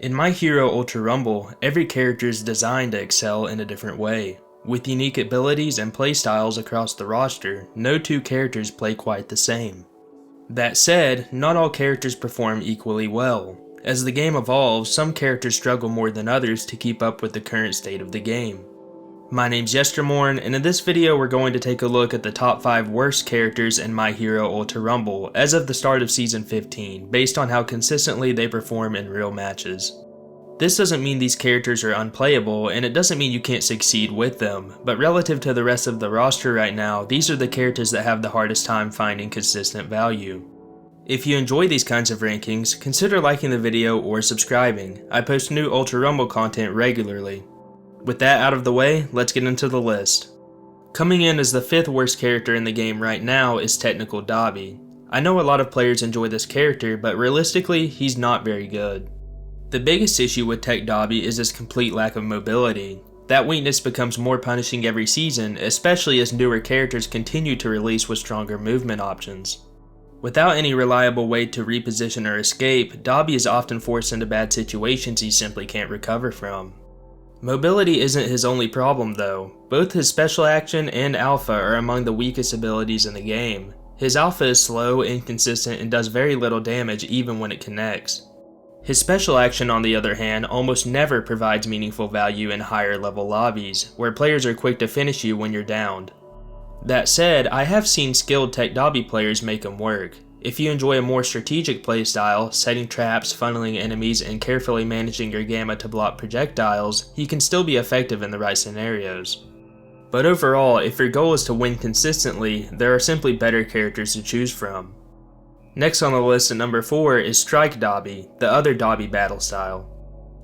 In My Hero Ultra Rumble, every character is designed to excel in a different way. With unique abilities and playstyles across the roster, no two characters play quite the same. That said, not all characters perform equally well. As the game evolves, some characters struggle more than others to keep up with the current state of the game. My name's Yestermorn, and in this video we're going to take a look at the top 5 worst characters in My Hero Ultra Rumble as of the start of Season 15, based on how consistently they perform in real matches. This doesn't mean these characters are unplayable, and it doesn't mean you can't succeed with them, but relative to the rest of the roster right now, these are the characters that have the hardest time finding consistent value. If you enjoy these kinds of rankings, consider liking the video or subscribing. I post new Ultra Rumble content regularly. With that out of the way, let's get into the list. Coming in as the 5th worst character in the game right now is Technical Dabi. I know a lot of players enjoy this character, but realistically, he's not very good. The biggest issue with Tech Dabi is his complete lack of mobility. That weakness becomes more punishing every season, especially as newer characters continue to release with stronger movement options. Without any reliable way to reposition or escape, Dabi is often forced into bad situations he simply can't recover from. Mobility isn't his only problem though. Both his special action and alpha are among the weakest abilities in the game. His alpha is slow, inconsistent, and does very little damage even when it connects. His special action, on the other hand, almost never provides meaningful value in higher level lobbies, where players are quick to finish you when you're downed. That said, I have seen skilled Tech Dabi players make him work. If you enjoy a more strategic playstyle, setting traps, funneling enemies, and carefully managing your gamma to block projectiles, he can still be effective in the right scenarios. But overall, if your goal is to win consistently, there are simply better characters to choose from. Next on the list at number 4 is Strike Dabi, the other Dabi battle style.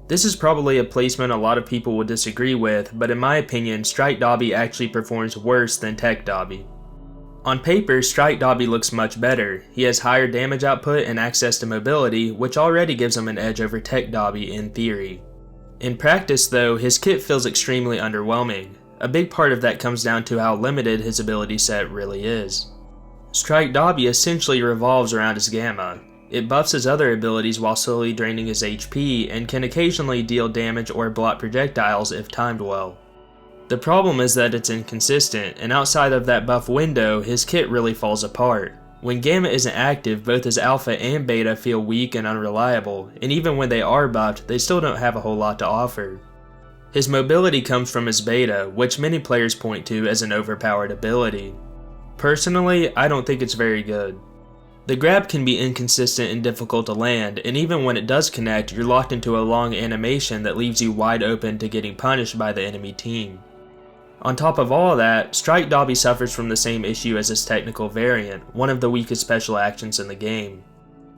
This is probably a placement a lot of people will disagree with, but in my opinion, Strike Dabi actually performs worse than Tech Dabi. On paper, Strike Dabi looks much better. He has higher damage output and access to mobility, which already gives him an edge over Tech Dabi in theory. In practice though, his kit feels extremely underwhelming. A big part of that comes down to how limited his ability set really is. Strike Dabi essentially revolves around his gamma. It buffs his other abilities while slowly draining his HP, and can occasionally deal damage or block projectiles if timed well. The problem is that it's inconsistent, and outside of that buff window, his kit really falls apart. When gamma isn't active, both his alpha and beta feel weak and unreliable, and even when they are buffed, they still don't have a whole lot to offer. His mobility comes from his beta, which many players point to as an overpowered ability. Personally, I don't think it's very good. The grab can be inconsistent and difficult to land, and even when it does connect, you're locked into a long animation that leaves you wide open to getting punished by the enemy team. On top of all that, Strike Dabi suffers from the same issue as his technical variant, one of the weakest special actions in the game.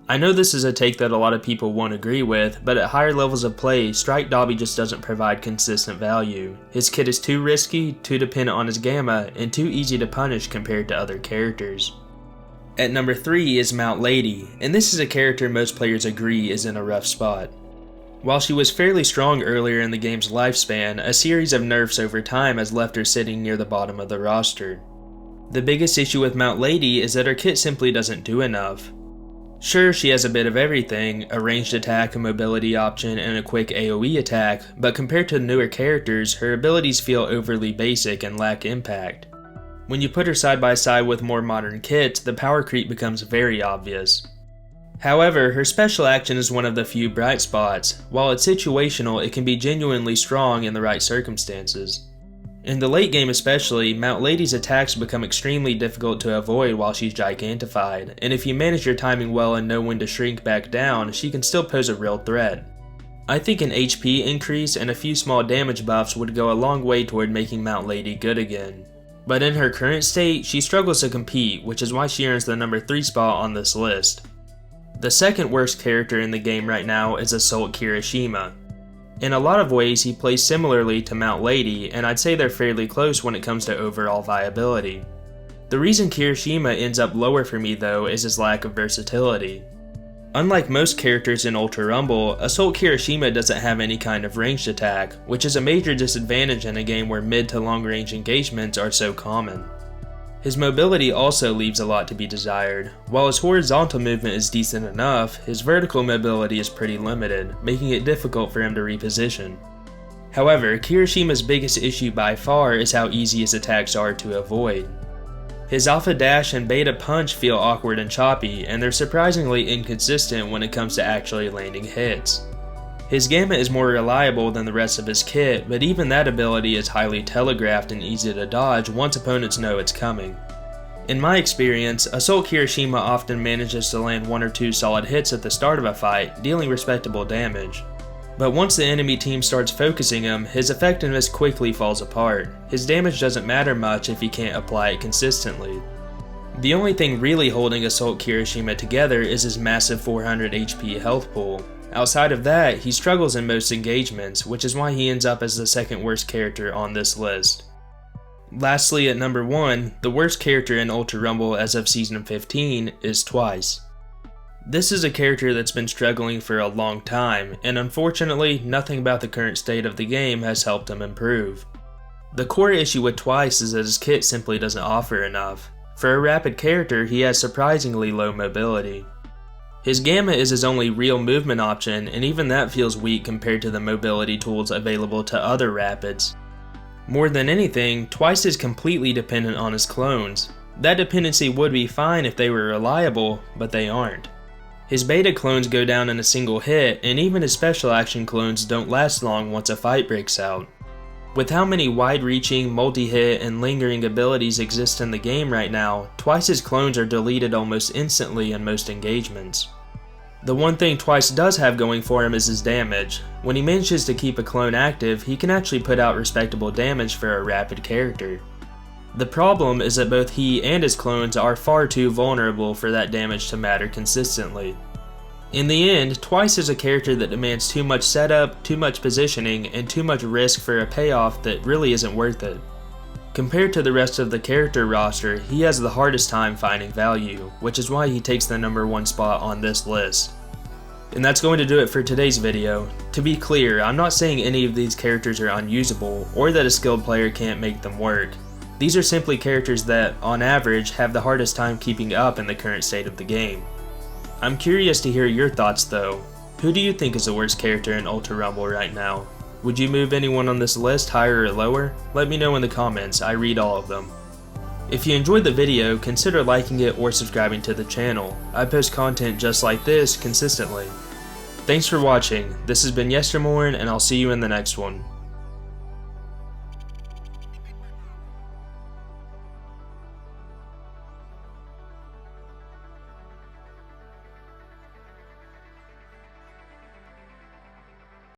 I know this is a take that a lot of people won't agree with, but at higher levels of play, Strike Dabi just doesn't provide consistent value. His kit is too risky, too dependent on his gamma, and too easy to punish compared to other characters. At number 3 is Mount Lady, and this is a character most players agree is in a rough spot. While she was fairly strong earlier in the game's lifespan, a series of nerfs over time has left her sitting near the bottom of the roster. The biggest issue with Mount Lady is that her kit simply doesn't do enough. Sure, she has a bit of everything, a ranged attack, a mobility option, and a quick AoE attack, but compared to newer characters, her abilities feel overly basic and lack impact. When you put her side by side with more modern kits, the power creep becomes very obvious. However, her special action is one of the few bright spots. While it's situational, it can be genuinely strong in the right circumstances. In the late game especially, Mount Lady's attacks become extremely difficult to avoid while she's gigantified, and if you manage your timing well and know when to shrink back down, she can still pose a real threat. I think an HP increase and a few small damage buffs would go a long way toward making Mount Lady good again. But in her current state, she struggles to compete, which is why she earns the number 3 spot on this list. The second worst character in the game right now is Assault Kirishima. In a lot of ways, he plays similarly to Mount Lady, and I'd say they're fairly close when it comes to overall viability. The reason Kirishima ends up lower for me though is his lack of versatility. Unlike most characters in Ultra Rumble, Assault Kirishima doesn't have any kind of ranged attack, which is a major disadvantage in a game where mid to long range engagements are so common. His mobility also leaves a lot to be desired. While his horizontal movement is decent enough, his vertical mobility is pretty limited, making it difficult for him to reposition. However, Kirishima's biggest issue by far is how easy his attacks are to avoid. His alpha dash and beta punch feel awkward and choppy, and they're surprisingly inconsistent when it comes to actually landing hits. His gamma is more reliable than the rest of his kit, but even that ability is highly telegraphed and easy to dodge once opponents know it's coming. In my experience, Assault Kirishima often manages to land 1 or 2 solid hits at the start of a fight, dealing respectable damage. But once the enemy team starts focusing him, his effectiveness quickly falls apart. His damage doesn't matter much if he can't apply it consistently. The only thing really holding Assault Kirishima together is his massive 400 HP health pool. Outside of that, he struggles in most engagements, which is why he ends up as the second worst character on this list. Lastly, at number 1, the worst character in Ultra Rumble as of Season 15 is Twice. This is a character that's been struggling for a long time, and unfortunately, nothing about the current state of the game has helped him improve. The core issue with Twice is that his kit simply doesn't offer enough. For a rapid character, he has surprisingly low mobility. His gamma is his only real movement option, and even that feels weak compared to the mobility tools available to other rapids. More than anything, Twice is completely dependent on his clones. That dependency would be fine if they were reliable, but they aren't. His beta clones go down in a single hit, and even his special action clones don't last long once a fight breaks out. With how many wide-reaching, multi-hit, and lingering abilities exist in the game right now, Twice's clones are deleted almost instantly in most engagements. The one thing Twice does have going for him is his damage. When he manages to keep a clone active, he can actually put out respectable damage for a rapid character. The problem is that both he and his clones are far too vulnerable for that damage to matter consistently. In the end, Twice is a character that demands too much setup, too much positioning, and too much risk for a payoff that really isn't worth it. Compared to the rest of the character roster, he has the hardest time finding value, which is why he takes the number 1 spot on this list. And that's going to do it for today's video. To be clear, I'm not saying any of these characters are unusable, or that a skilled player can't make them work. These are simply characters that, on average, have the hardest time keeping up in the current state of the game. I'm curious to hear your thoughts though. Who do you think is the worst character in Ultra Rumble right now? Would you move anyone on this list higher or lower? Let me know in the comments, I read all of them. If you enjoyed the video, consider liking it or subscribing to the channel. I post content just like this consistently. Thanks for watching, this has been Yestermorn, and I'll see you in the next one.